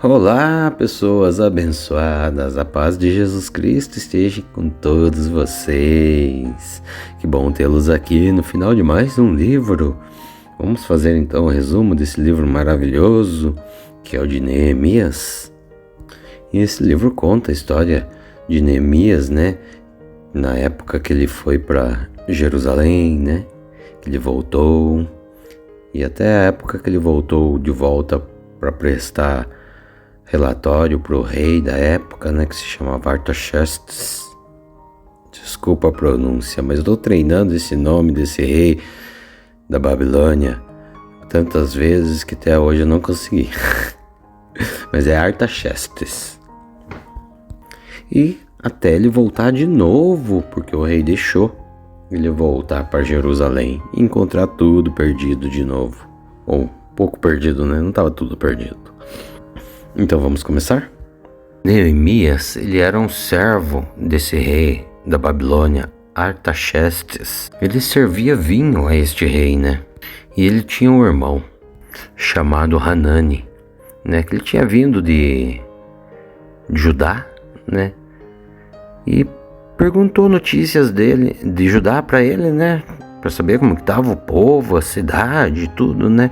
Olá, pessoas abençoadas, a paz de Jesus Cristo esteja com todos vocês. Que bom tê-los aqui no final de mais um livro. Vamos fazer então um resumo desse livro maravilhoso, que é o de Neemias. E esse livro conta a história de Neemias, né? Na época que ele foi para Jerusalém, né? Que ele voltou, e até a época que ele voltou de volta para prestar relatório para o rei da época, né, que se chamava Artaxerxes. Desculpa a pronúncia, mas estou treinando esse nome desse rei da Babilônia tantas vezes que até hoje eu não consegui. Mas é Artaxerxes. E até ele voltar de novo, porque o rei deixou ele voltar para Jerusalém e encontrar tudo perdido de novo. Ou pouco perdido, né? Não estava tudo perdido. Então vamos começar? Neemias, ele era um servo desse rei da Babilônia, Artaxerxes. Ele servia vinho a este rei, né? E ele tinha um irmão chamado Hanani, né? Que ele tinha vindo de Judá, né? E perguntou notícias dele, de Judá para ele, né? Para saber como que estava o povo, a cidade, tudo, né?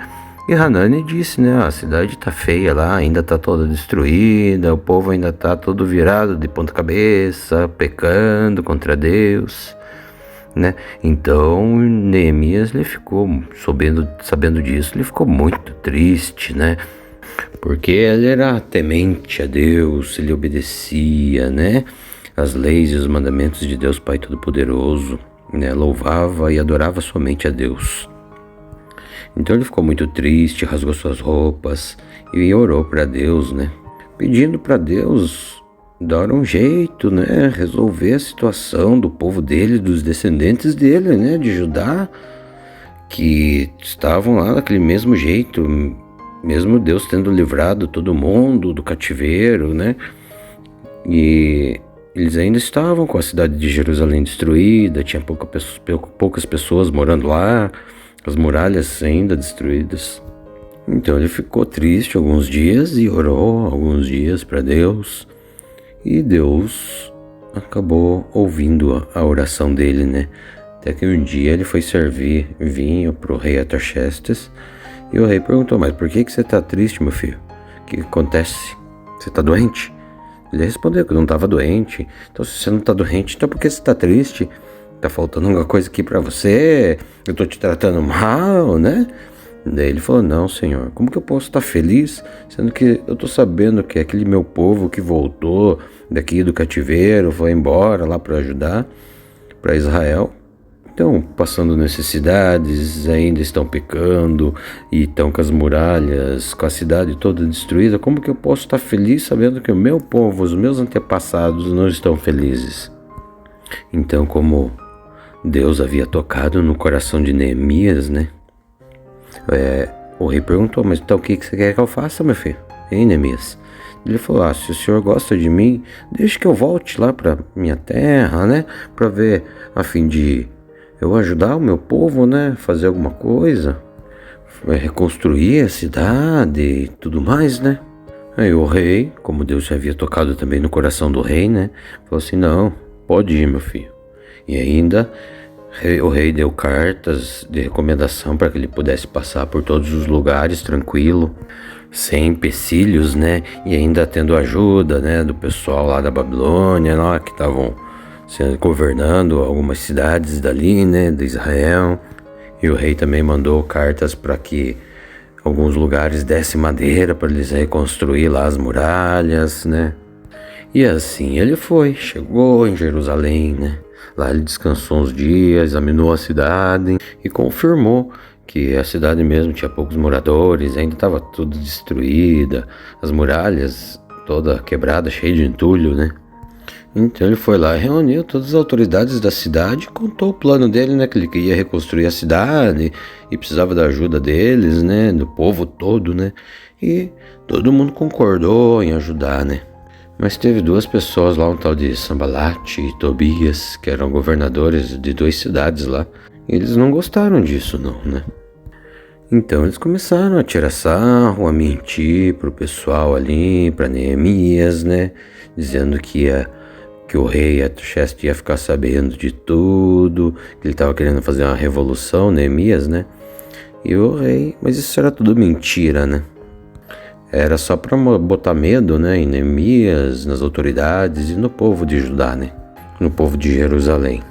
E Hanani disse, né, a cidade tá feia lá, ainda tá toda destruída, o povo ainda tá todo virado de ponta cabeça, pecando contra Deus, né? Então Neemias, ele ficou, sabendo disso, ele ficou muito triste, né? Porque ele era temente a Deus, ele obedecia, né, as leis e os mandamentos de Deus Pai Todo-Poderoso, né? Louvava e adorava somente a Deus. Então ele ficou muito triste, rasgou suas roupas e orou para Deus, né? Pedindo para Deus dar um jeito, né? Resolver a situação do povo dele, dos descendentes dele, né? De Judá, que estavam lá daquele mesmo jeito, mesmo Deus tendo livrado todo mundo do cativeiro, né? E eles ainda estavam com a cidade de Jerusalém destruída, tinha poucas pessoas morando lá, as muralhas ainda destruídas. Então ele ficou triste alguns dias e orou alguns dias para Deus. E Deus acabou ouvindo a oração dele, né? Até que um dia ele foi servir vinho para o rei Artaxerxes. E o rei perguntou, mas por que você está triste, meu filho? O que acontece? Você está doente? Ele respondeu que não estava doente. Então se você não está doente, então por que você está triste? Tá faltando alguma coisa aqui pra você? Eu tô te tratando mal, né? Daí ele falou, não, senhor, como que eu posso estar feliz, sendo que eu tô sabendo que aquele meu povo que voltou daqui do cativeiro, foi embora lá para ajudar, para Israel, então passando necessidades, ainda estão pecando e estão com as muralhas, com a cidade toda destruída. Como que eu posso estar feliz sabendo que o meu povo, os meus antepassados não estão felizes? Então, como Deus havia tocado no coração de Neemias, né? O rei perguntou, mas então o que você quer que eu faça, meu filho? Hein, Neemias? Ele falou, se o senhor gosta de mim, deixe que eu volte lá para minha terra, né? Para ver, a fim de eu ajudar o meu povo, né? Fazer alguma coisa, reconstruir a cidade e tudo mais, né? Aí o rei, como Deus já havia tocado também no coração do rei, né? Falou assim, não, pode ir, meu filho. E ainda o rei deu cartas de recomendação para que ele pudesse passar por todos os lugares tranquilo, sem empecilhos, né? E ainda tendo ajuda, né, do pessoal lá da Babilônia, lá, que estavam governando algumas cidades dali, né, de Israel. E o rei também mandou cartas para que alguns lugares dessem madeira para eles reconstruir lá as muralhas, né? E assim ele chegou em Jerusalém, né? Lá ele descansou uns dias, examinou a cidade e confirmou que a cidade mesmo tinha poucos moradores, ainda estava tudo destruída, as muralhas toda quebrada, cheia de entulho, né? Então ele foi lá e reuniu todas as autoridades da cidade e contou o plano dele, né? Que ele queria reconstruir a cidade e precisava da ajuda deles, né? Do povo todo, né? E todo mundo concordou em ajudar, né? Mas teve duas pessoas lá, um tal de Sambalate e Tobias, que eram governadores de duas cidades lá. E eles não gostaram disso não, né? Então eles começaram a tirar sarro, a mentir pro pessoal ali, para Neemias, né? Dizendo que o rei Artaxerxes ia ficar sabendo de tudo, que ele estava querendo fazer uma revolução, Neemias, né? E o rei, mas isso era tudo mentira, né? Era só para botar medo, né, em Neemias, nas autoridades e no povo de Judá, né? No povo de Jerusalém.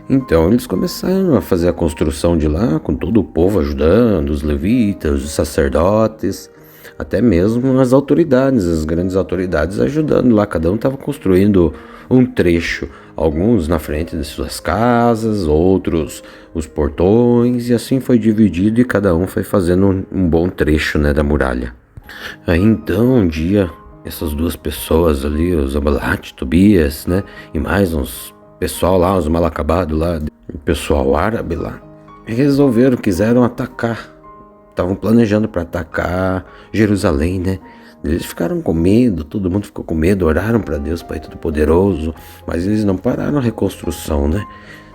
Então eles começaram a fazer a construção de lá, com todo o povo ajudando, os levitas, os sacerdotes, até mesmo as autoridades, as grandes autoridades ajudando lá. Cada um estava construindo um trecho, alguns na frente de suas casas, outros os portões, e assim foi dividido e cada um foi fazendo um bom trecho, né, da muralha. Aí então um dia essas duas pessoas ali, os Abalat, Tobias, né, e mais uns pessoal lá, os mal acabados lá, o pessoal árabe lá, quiseram atacar. Estavam planejando para atacar Jerusalém, né? Eles ficaram com medo, todo mundo ficou com medo, oraram para Deus, Pai Todo-Poderoso, mas eles não pararam a reconstrução, né?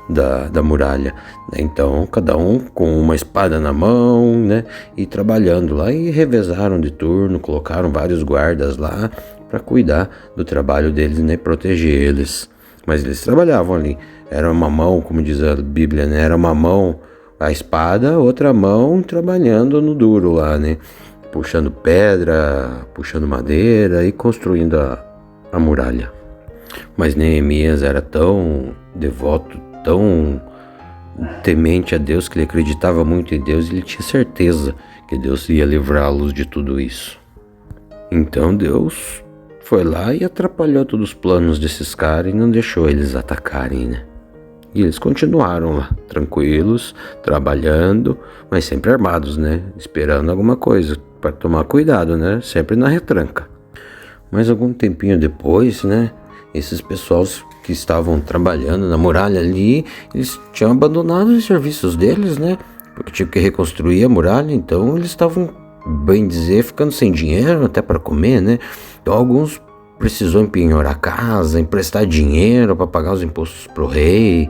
Da muralha. Então, cada um com uma espada na mão, né? E trabalhando lá, e revezaram de turno, colocaram vários guardas lá para cuidar do trabalho deles, né? Proteger eles. Mas eles trabalhavam ali. Era uma mão, como diz a Bíblia, né? Era uma mão a espada, outra mão trabalhando no duro lá, né? Puxando pedra, puxando madeira e construindo a muralha. Mas Neemias era tão devoto, tão temente a Deus, que ele acreditava muito em Deus e ele tinha certeza que Deus ia livrá-los de tudo isso. Então Deus foi lá e atrapalhou todos os planos desses caras e não deixou eles atacarem, né? E eles continuaram lá, tranquilos, trabalhando, mas sempre armados, né? Esperando alguma coisa, para tomar cuidado, né? Sempre na retranca. Mas algum tempinho depois, né? Esses pessoas que estavam trabalhando na muralha ali, eles tinham abandonado os serviços deles, né? Porque tinham que reconstruir a muralha, então eles estavam, bem dizer, ficando sem dinheiro até para comer, né? Então alguns precisou empenhorar a casa, emprestar dinheiro para pagar os impostos pro rei,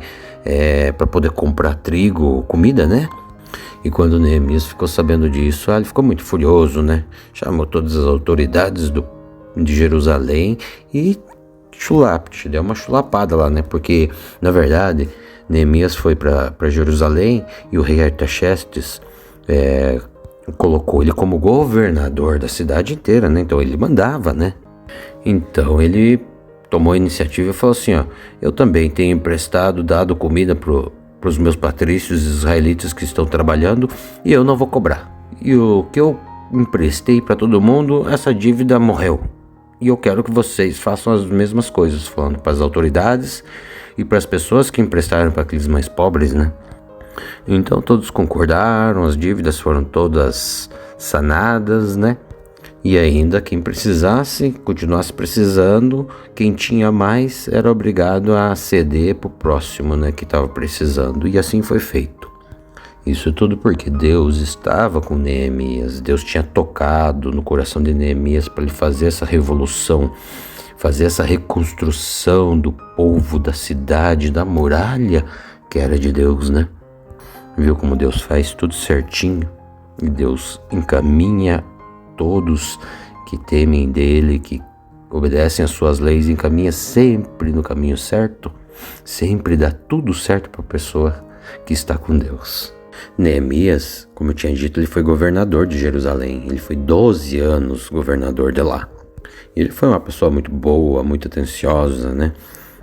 para poder comprar trigo, comida, né? E quando Neemias ficou sabendo disso, ele ficou muito furioso, né? Chamou todas as autoridades de Jerusalém e deu uma chulapada lá, né? Porque, na verdade, Neemias foi para Jerusalém e o rei Artaxerxes colocou ele como governador da cidade inteira, né? Então ele mandava, né? Então ele tomou a iniciativa e falou assim, ó, eu também tenho emprestado, dado comida para os meus patrícios israelitas que estão trabalhando e eu não vou cobrar. E o que eu emprestei para todo mundo, essa dívida morreu. E eu quero que vocês façam as mesmas coisas, falando para as autoridades e para as pessoas que emprestaram para aqueles mais pobres, né? Então todos concordaram, as dívidas foram todas sanadas, né? E ainda quem precisasse, continuasse precisando, quem tinha mais era obrigado a ceder para o próximo, né, que estava precisando. E assim foi feito. Isso tudo porque Deus estava com Neemias. Deus tinha tocado no coração de Neemias para ele fazer essa revolução, fazer essa reconstrução do povo, da cidade, da muralha, que era de Deus, né? Viu como Deus faz tudo certinho? E Deus encaminha todos que temem dele, que obedecem às suas leis, encaminha sempre no caminho certo, sempre dá tudo certo para a pessoa que está com Deus. Neemias, como eu tinha dito, ele foi governador de Jerusalém, ele foi 12 anos governador de lá. Ele foi uma pessoa muito boa, muito atenciosa, né?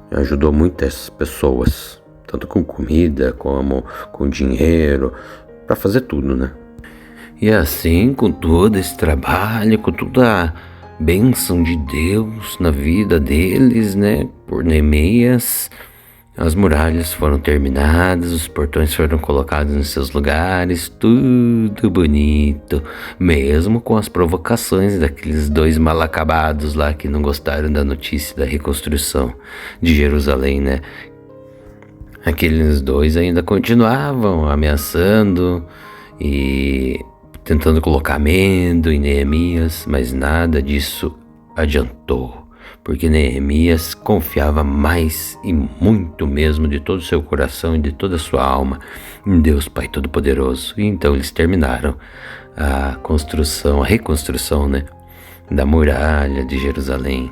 Ajudou muitas pessoas, tanto com comida como com dinheiro, para fazer tudo, né? E assim, com todo esse trabalho, com toda a bênção de Deus na vida deles, né, por Neemias, as muralhas foram terminadas, os portões foram colocados em seus lugares, tudo bonito, mesmo com as provocações daqueles dois mal acabados lá que não gostaram da notícia da reconstrução de Jerusalém, né? Aqueles dois ainda continuavam ameaçando e tentando colocar medo em Neemias, mas nada disso adiantou. porque Neemias confiava mais e muito mesmo de todo o seu coração e de toda a sua alma em Deus Pai Todo-Poderoso. E então eles terminaram a reconstrução, né, da muralha de Jerusalém.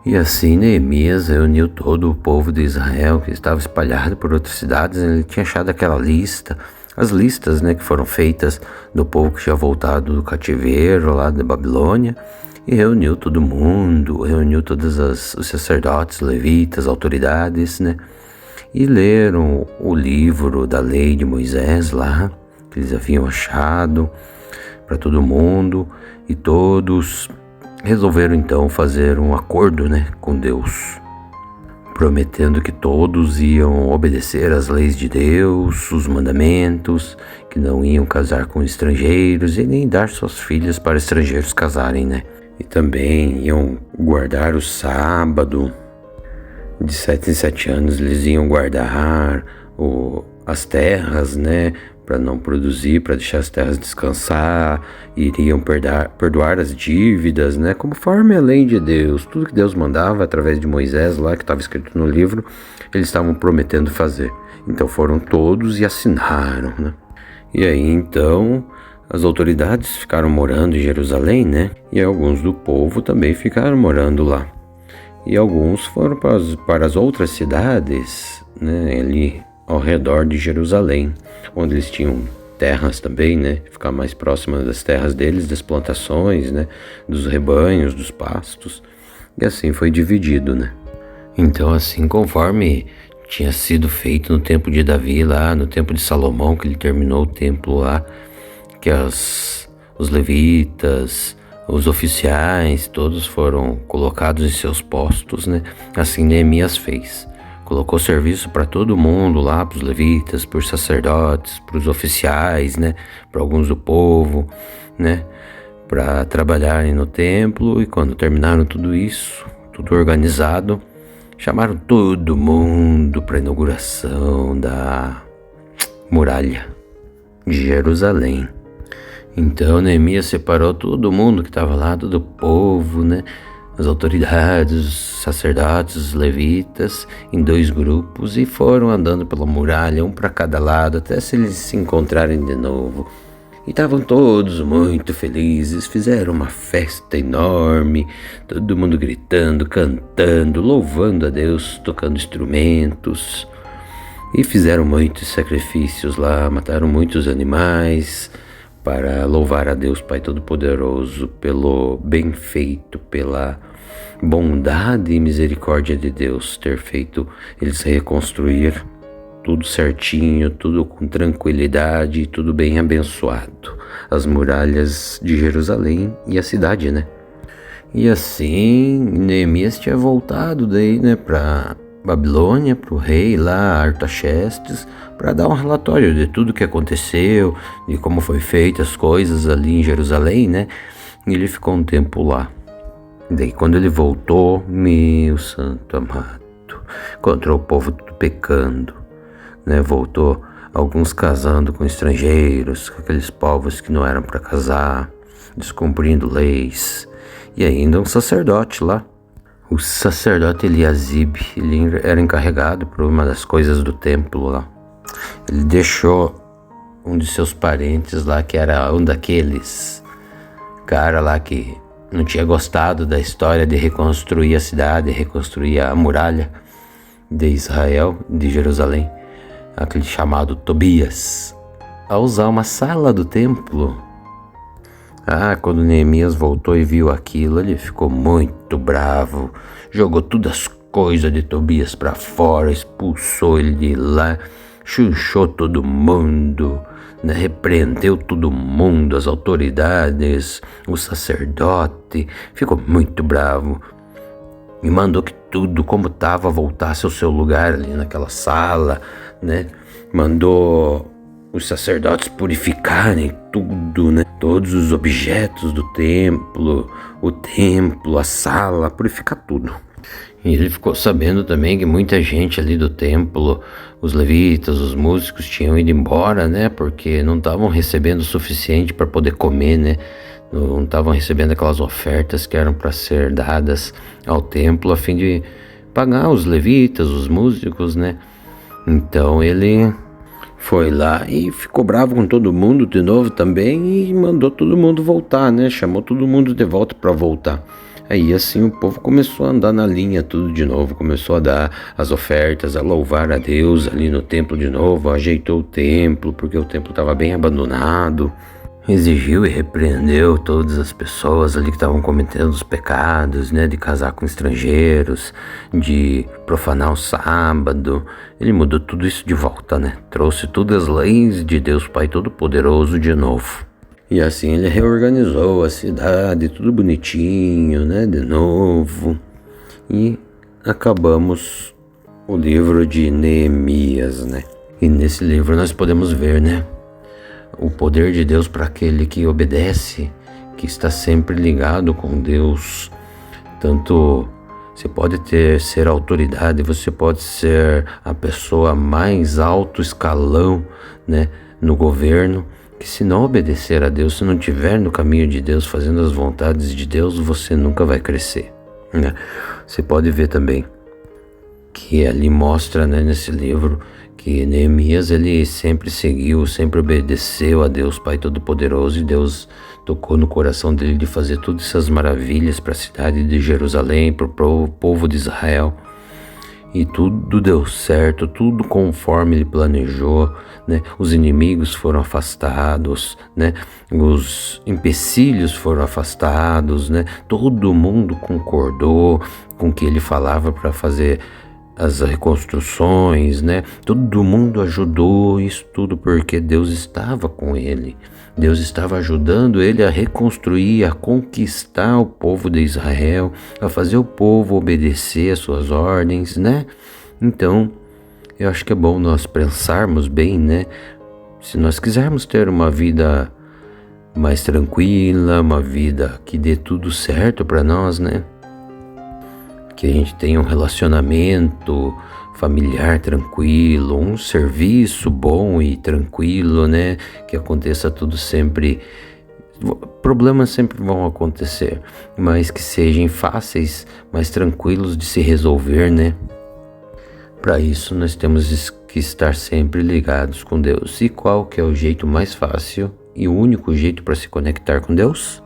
E assim Neemias reuniu todo o povo de Israel que estava espalhado por outras cidades. Ele tinha achado aquela lista, as listas, né, que foram feitas do povo que tinha voltado do cativeiro lá da Babilônia, e reuniu todo mundo, reuniu todos os sacerdotes, levitas, autoridades, né, e leram o livro da lei de Moisés lá, que eles haviam achado para todo mundo, e todos resolveram então fazer um acordo, né, com Deus, prometendo que todos iam obedecer às leis de Deus, os mandamentos, que não iam casar com estrangeiros e nem dar suas filhas para estrangeiros casarem, né? E também iam guardar o sábado. De 7 em 7 anos eles iam guardar as terras, né, para não produzir, para deixar as terras descansar, iriam perdoar as dívidas, né, conforme a lei de Deus, tudo que Deus mandava através de Moisés lá, que estava escrito no livro, eles estavam prometendo fazer. Então foram todos e assinaram, né. E aí então as autoridades ficaram morando em Jerusalém, né, e alguns do povo também ficaram morando lá. E alguns foram para as outras cidades, né, ali ao redor de Jerusalém, onde eles tinham terras também, né, ficar mais próximas das terras deles, das plantações, né, dos rebanhos, dos pastos, e assim foi dividido, né. Então assim, conforme tinha sido feito no tempo de Davi lá, no tempo de Salomão, que ele terminou o templo lá, que os levitas, os oficiais, todos foram colocados em seus postos, né, assim Neemias fez. Colocou serviço para todo mundo lá, para os levitas, para os sacerdotes, para os oficiais, né, para alguns do povo, né, para trabalharem no templo. E quando terminaram tudo isso, tudo organizado, chamaram todo mundo para a inauguração da muralha de Jerusalém. Então Neemias separou todo mundo que estava lá, todo o povo, né, as autoridades, os sacerdotes, os levitas, em 2 grupos, e foram andando pela muralha, um para cada lado, até se eles se encontrarem de novo. E estavam todos muito felizes, fizeram uma festa enorme, todo mundo gritando, cantando, louvando a Deus, tocando instrumentos. E fizeram muitos sacrifícios lá, mataram muitos animais, para louvar a Deus Pai Todo-Poderoso pelo bem feito, pela bondade e misericórdia de Deus, ter feito eles reconstruir tudo certinho, tudo com tranquilidade, tudo bem abençoado, as muralhas de Jerusalém e a cidade, né? E assim Neemias tinha voltado daí, né, para Babilônia, para o rei lá, Artaxerxes, para dar um relatório de tudo que aconteceu, de como foi feitas as coisas ali em Jerusalém, né? E ele ficou um tempo lá. Daí quando ele voltou, meu santo amado, encontrou o povo tudo pecando, né? Voltou alguns casando com estrangeiros, com aqueles povos que não eram para casar, descumprindo leis, e ainda um sacerdote lá. O sacerdote Eliasib, ele era encarregado por uma das coisas do templo lá. Ele deixou um de seus parentes lá, que era um daqueles cara lá que não tinha gostado da história de reconstruir a cidade, reconstruir a muralha de Israel, de Jerusalém, aquele chamado Tobias, a usar uma sala do templo. Quando Neemias voltou e viu aquilo, ele ficou muito bravo, jogou todas as coisas de Tobias para fora, expulsou ele de lá, chunchou todo mundo, né? Repreendeu todo mundo, as autoridades, o sacerdote, ficou muito bravo e mandou que tudo como estava voltasse ao seu lugar ali naquela sala, né? Mandou os sacerdotes purificarem tudo, né? Todos os objetos do templo, o templo, a sala, purificar tudo. E ele ficou sabendo também que muita gente ali do templo, os levitas, os músicos, tinham ido embora, né? Porque não estavam recebendo o suficiente para poder comer, né? Não estavam recebendo aquelas ofertas que eram para ser dadas ao templo a fim de pagar os levitas, os músicos, né? Então ele foi lá e ficou bravo com todo mundo de novo também e mandou todo mundo voltar, né? Chamou todo mundo de volta para voltar. Aí assim o povo começou a andar na linha tudo de novo, começou a dar as ofertas, a louvar a Deus ali no templo de novo, ajeitou o templo, porque o templo estava bem abandonado. Exigiu e repreendeu todas as pessoas ali que estavam cometendo os pecados, né, de casar com estrangeiros, de profanar o sábado. Ele mudou tudo isso de volta, né? Trouxe todas as leis de Deus Pai Todo-Poderoso de novo. E assim ele reorganizou a cidade, tudo bonitinho, né, de novo. E acabamos o livro de Neemias, né? E nesse livro nós podemos ver, né, o poder de Deus para aquele que obedece, que está sempre ligado com Deus. Tanto você pode ser autoridade, você pode ser a pessoa mais alto escalão, né, no governo, que se não obedecer a Deus, se não estiver no caminho de Deus, fazendo as vontades de Deus, você nunca vai crescer, né? Você pode ver também que ali mostra, né, nesse livro, que Neemias ele sempre seguiu, sempre obedeceu a Deus Pai Todo-Poderoso, e Deus tocou no coração dele de fazer todas essas maravilhas para a cidade de Jerusalém, para o povo de Israel. E tudo deu certo, tudo conforme ele planejou, né? Os inimigos foram afastados, né? Os empecilhos foram afastados, né? Todo mundo concordou com o que ele falava para fazer as reconstruções, né? Todo mundo ajudou isso tudo porque Deus estava com ele. Deus estava ajudando ele a reconstruir, a conquistar o povo de Israel, a fazer o povo obedecer às suas ordens, né? Então, eu acho que é bom nós pensarmos bem, né? Se nós quisermos ter uma vida mais tranquila, uma vida que dê tudo certo para nós, né? Que a gente tenha um relacionamento familiar tranquilo, um serviço bom e tranquilo, né? Que aconteça tudo sempre. Problemas sempre vão acontecer, mas que sejam fáceis, mais tranquilos de se resolver, né? Para isso nós temos que estar sempre ligados com Deus. E qual que é o jeito mais fácil e o único jeito para se conectar com Deus?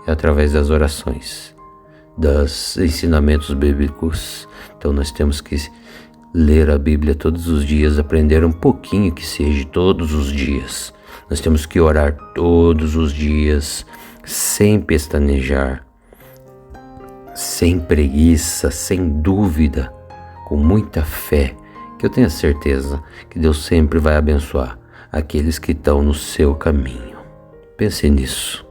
É através das orações, dos ensinamentos bíblicos. Então nós temos que ler a Bíblia todos os dias, aprender um pouquinho que seja todos os dias. Nós temos que orar todos os dias, sem pestanejar, sem preguiça, sem dúvida, com muita fé, que eu tenho a certeza que Deus sempre vai abençoar aqueles que estão no seu caminho. Pense nisso.